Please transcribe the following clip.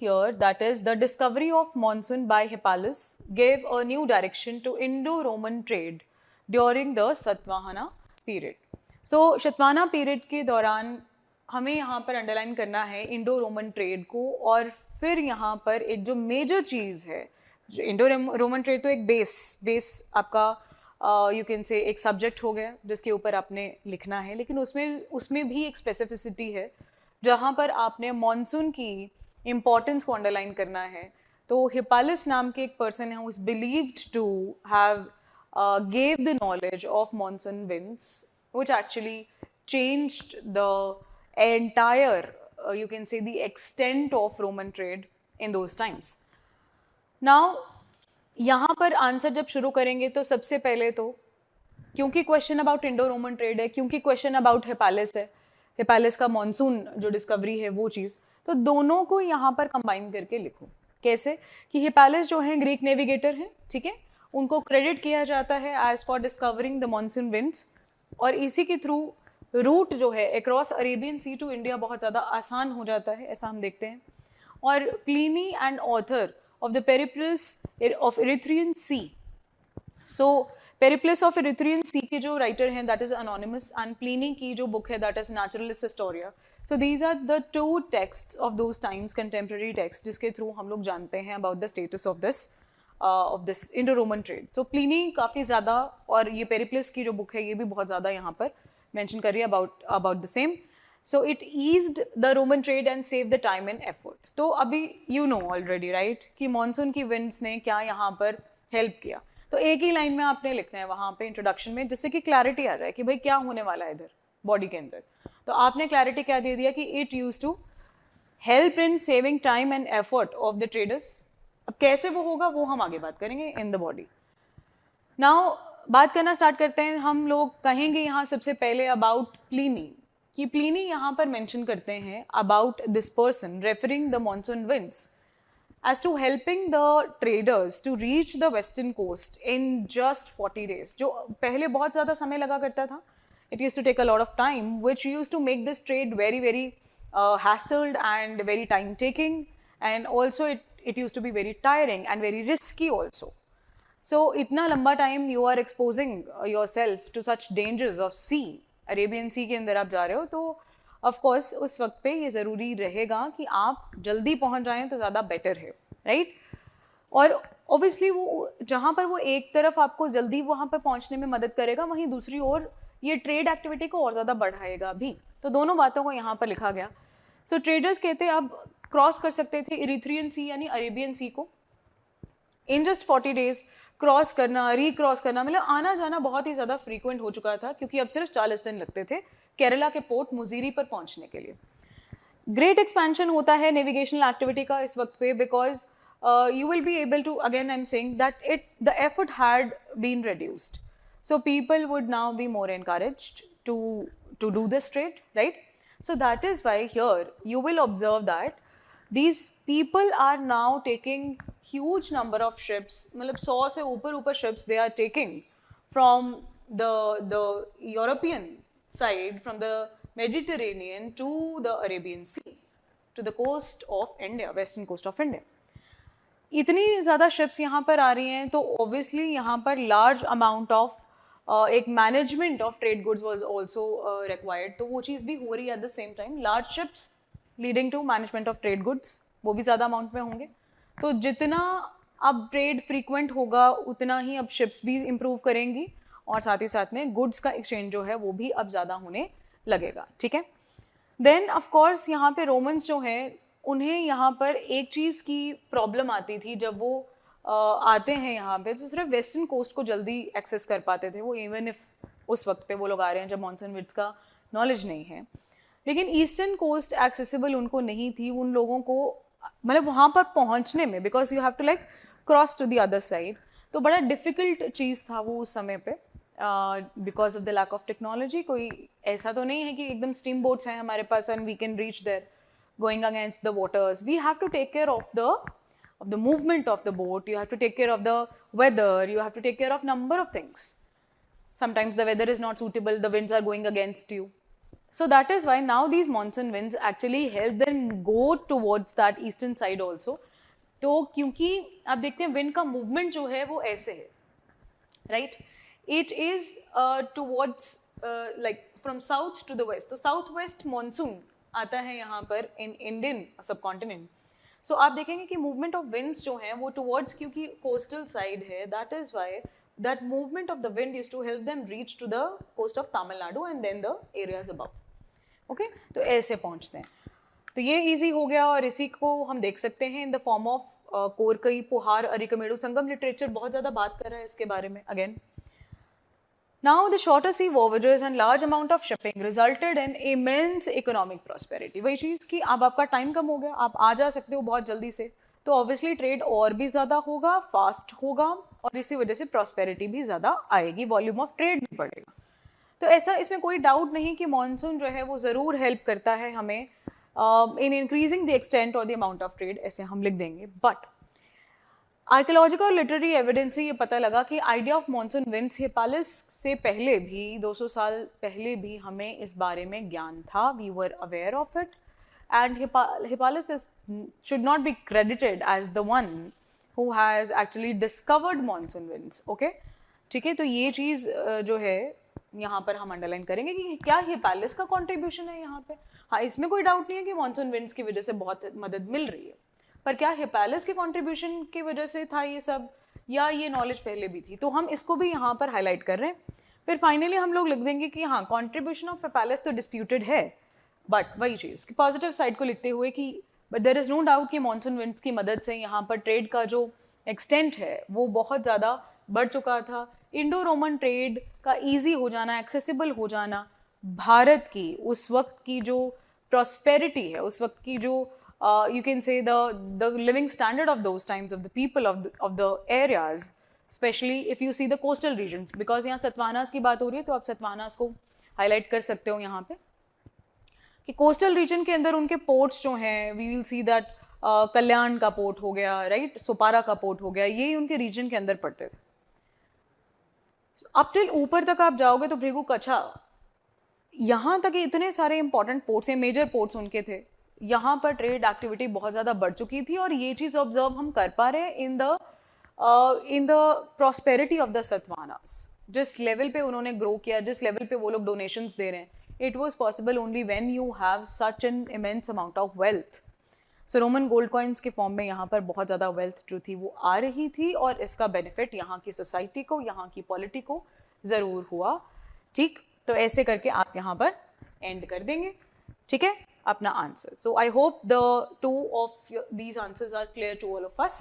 here, that is the discovery of monsoon by Hippalus gave a new direction to Indo-Roman trade during the Satvahana period. So Satavahana period के दौरान हमें यहाँ पर underline करना है Indo Roman trade को, और फिर यहाँ पर एक जो मेजर चीज़ है, जो इंडो रोमन ट्रेड तो एक बेस आपका यू कैन से एक सब्जेक्ट हो गया जिसके ऊपर आपने लिखना है, लेकिन उसमें भी एक स्पेसिफिसिटी है जहाँ पर आपने मॉनसून की इम्पॉर्टेंस को अंडरलाइन करना है. तो हिपालस नाम के एक पर्सन है who is believed to have gave the knowledge of monsoon winds, which actually changed the entire, you can say, the extent of Roman trade in those times. Now, यहाँ पर आंसर जब शुरू करेंगे तो सबसे पहले तो क्योंकि question about Indo Roman trade है, क्योंकि क्वेश्चन अबाउट हिपालस है, हिपालस का मॉनसून जो डिस्कवरी है वो चीज़, तो दोनों को यहाँ पर कंबाइन करके लिखो. कैसे कि हिपालस जो है ग्रीक नेविगेटर है, ठीक है, उनको क्रेडिट किया जाता है as for discovering the monsoon winds, और इसी के थ्रू रूट जो है across Arabian sea to India बहुत ज़्यादा आसान हो जाता है, ऐसा हम देखते हैं. और Pliny and author of the Periplus of Erythraean Sea, so Periplus of Erythraean Sea के जो राइटर हैं that is anonymous, and Pliny की जो बुक है that is Naturalis Historia. So these are the two text of those times, contemporary text, जिसके through हम लोग जानते हैं about the status of this Indo Roman trade. तो प्लिनी काफ़ी ज़्यादा, और ये पेरिप्लस की जो बुक है ये भी बहुत ज़्यादा यहाँ पर मेंशन कर रही है about the same. So it eased the Roman trade and save the time and effort. तो अभी यू नो ऑलरेडी राइट कि मॉनसून की विंड्स ने क्या यहाँ पर हेल्प किया. तो एक ही लाइन में आपने लिखना है वहाँ पे इंट्रोडक्शन में, जिससे कि क्लैरिटी आ जाए कि भाई क्या होने वाला है इधर बॉडी के अंदर. तो आपने क्लैरिटी क्या दे दिया कि it use to help in saving time and effort of the traders. अब कैसे वो होगा वो हम आगे बात करेंगे इन द बॉडी. नाउ बात करना स्टार्ट करते हैं. हम लोग कहेंगे यहाँ सबसे पहले अबाउट प्लिनी, कि प्लिनी यहाँ पर मेंशन करते हैं about this person referring the monsoon winds as to helping the traders to reach the western coast in just 40 days. जो पहले बहुत ज़्यादा समय लगा करता था, it used to take a lot of time, which used to make this trade very hassled and very time taking, and also it used to be very tiring and very risky also. So इतना लंबा time you are exposing yourself to such dangers of sea, Arabian Sea के अंदर आप जा रहे हो, तो of course उस वक्त पे ये ज़रूरी रहेगा कि आप जल्दी पहुंच जाएं तो ज़्यादा बेटर है, राइट. और ऑब्वियसली वो जहाँ पर वो एक तरफ आपको जल्दी वहाँ पर पहुँचने में मदद करेगा, वहीं दूसरी ओर ये ट्रेड एक्टिविटी को और ज़्यादा बढ़ाएगा भी. तो दोनों बातों को यहाँ पर लिखा गया. सो ट्रेडर्स कहते हैं आप क्रॉस कर सकते थे इरिथ्रियन सी यानी अरेबियन सी को इन जस्ट 40 डेज. क्रॉस करना, रिक्रॉस करना, मतलब आना जाना बहुत ही ज़्यादा फ्रीक्वेंट हो चुका था, क्योंकि अब सिर्फ 40 दिन लगते थे केरला के पोर्ट मुजीरी पर पहुंचने के लिए. ग्रेट एक्सपेंशन होता है नेविगेशनल एक्टिविटी का इस वक्त पे, because you will be able to, again I am saying that the effort had been reduced, so people would now be more encouraged to do this trade, right. So that is why here you will observe that these people are now taking huge number of ships, मतलब 100 से ऊपर ships they are taking from the European side, from the Mediterranean to the Arabian Sea, to the coast of India, western coast of India. इतनी ज़्यादा ships यहाँ पर आ रही हैं, तो obviously यहाँ पर large amount of एक management of trade goods was also required. तो वो चीज़ भी हो रही है at the same time. Large ships leading to management of trade goods, वो भी ज़्यादा अमाउंट में होंगे. तो जितना अब ट्रेड फ्रीक्वेंट होगा उतना ही अब शिप्स भी इम्प्रूव करेंगी, और साथ ही साथ में गुड्स का एक्सचेंज जो है वो भी अब ज़्यादा होने लगेगा, ठीक है. देन ऑफ कोर्स यहाँ पे रोमन्स जो हैं उन्हें यहाँ पर एक चीज़ की प्रॉब्लम आती थी. जब वो आते हैं यहाँ पे तो सिर्फ वेस्टर्न कोस्ट को जल्दी एक्सेस कर पाते थे वो, इवन इफ उस वक्त पे वो लोग आ रहे हैं जब मॉनसून विंड्स का नॉलेज नहीं है. लेकिन ईस्टर्न कोस्ट एक्सेसिबल उनको नहीं थी. उन लोगों को मतलब वहाँ पर पहुँचने में, because you have to like cross to the other side, तो बड़ा डिफ़िकल्ट चीज़ था वो उस समय पे, because of the lack of technology. कोई ऐसा तो नहीं है कि एकदम स्टीम बोट्स हैं हमारे पास and we can reach there going against the waters. We have to take care of the movement of the boat, you have to take care of the weather, you have to take care of number of things. Sometimes the weather is not suitable, the winds are going against you. So that is why now these monsoon winds actually help them go towards that eastern side also. तो क्योंकि आप देखते हैं wind का movement जो है वो ऐसे है, right, it is towards like from south to the west. तो साउथ वेस्ट मॉनसून आता है यहाँ पर इन इंडियन सब कॉन्टिनेंट. सो आप देखेंगे कि मूवमेंट ऑफ विंड्स जो हैं वो टुवर्ड्स, क्योंकि कोस्टल साइड है, that is why that movement of the wind used to help them reach to the coast of Tamil Nadu and then the areas above. Okay, तो ऐसे पहुंचते हैं. तो ये इजी हो गया और इसी को हम देख सकते हैं in the form of Korkai, पुहार, Arikamedu. Sangam literature बहुत ज़्यादा बात कर रहा है इसके बारे में. Again now the shorter sea voyages and large amount of shipping resulted in immense economic prosperity. वही चीज़ कि अब आपका टाइम कम हो गया, आप आ जा सकते हो बहुत जल्दी से, तो ऑब्वियसली ट्रेड और भी ज़्यादा होगा, फास्ट होगा और इसी वजह से प्रॉस्पेरिटी भी ज़्यादा आएगी, वॉल्यूम ऑफ ट्रेड भी बढ़ेगा. तो ऐसा इसमें कोई डाउट नहीं कि मॉनसून जो है वो ज़रूर हेल्प करता है हमें इन इंक्रीजिंग द एक्सटेंट और द अमाउंट ऑफ ट्रेड, ऐसे हम लिख देंगे. बट आर्कियोलॉजिकल और लिटरेरी एविडेंस से ये पता लगा कि आइडिया ऑफ मॉनसून विंड्स हिपालिस से पहले भी 200 साल पहले भी हमें इस बारे में ज्ञान था. We were aware of it. And Hippalis should not be credited as the one who has actually discovered monsoon winds. Okay, ठीक है. तो ये चीज़ जो है यहाँ पर हम अंडरलाइन करेंगे कि क्या हिपालिस का कंट्रीब्यूशन है यहाँ पे. हाँ, इसमें कोई डाउट नहीं है कि मॉनसून विंड्स की वजह से बहुत मदद मिल रही है, पर क्या हिपालिस के कंट्रीब्यूशन की वजह से था ये सब, या ये नॉलेज पहले भी थी. तो हम इसको भी यहाँ पर हाईलाइट कर रहे हैं. फिर फाइनली हम लोग लिख देंगे कि हाँ, कॉन्ट्रीब्यूशन ऑफ हिपालिस तो डिस्प्यूटेड है, बट वही चीज़ कि पॉजिटिव साइड को लिखते हुए कि but there is no doubt कि मॉनसून विंड्स की मदद से यहाँ पर ट्रेड का जो एक्सटेंट है वो बहुत ज़्यादा बढ़ चुका था. इंडो रोमन ट्रेड का इजी हो जाना, एक्सेसिबल हो जाना, भारत की उस वक्त की जो प्रॉस्पेरिटी है, उस वक्त की जो you can say the living standard of those times of the people of the areas, specially if you see the coastal regions. Because यहाँ सतवाहनास की बात हो रही है तो आप सतवाहनास को हाईलाइट कर सकते हो यहाँ पे कि कोस्टल रीजन के अंदर उनके पोर्ट्स जो हैं, वी विल सी दैट कल्याण का पोर्ट हो गया, राइट, सोपारा का पोर्ट हो गया, ये उनके रीजन के अंदर पड़ते थे. अप टिल ऊपर तक आप जाओगे तो भृगु कच्छा, यहाँ तक इतने सारे इंपॉर्टेंट पोर्ट्स हैं, मेजर पोर्ट्स उनके थे. यहाँ पर ट्रेड एक्टिविटी बहुत ज़्यादा बढ़ चुकी थी और ये चीज़ ऑब्जर्व हम कर पा रहे हैं in the prosperity of the Satavahanas. जिस लेवल पे उन्होंने ग्रो किया, जिस लेवल पे वो लोग डोनेशंस दे रहे हैं, it was possible only when you have such an immense amount of wealth. So Roman gold coins के फॉर्म में यहाँ पर बहुत ज़्यादा वेल्थ जो थी वो आ रही थी और इसका बेनिफिट यहाँ की सोसाइटी को, यहाँ की पॉलिटी को ज़रूर हुआ. ठीक, तो ऐसे करके आप यहाँ पर एंड कर देंगे. ठीक है, अपना answer. So I hope the 2 of these answers are clear to all of us.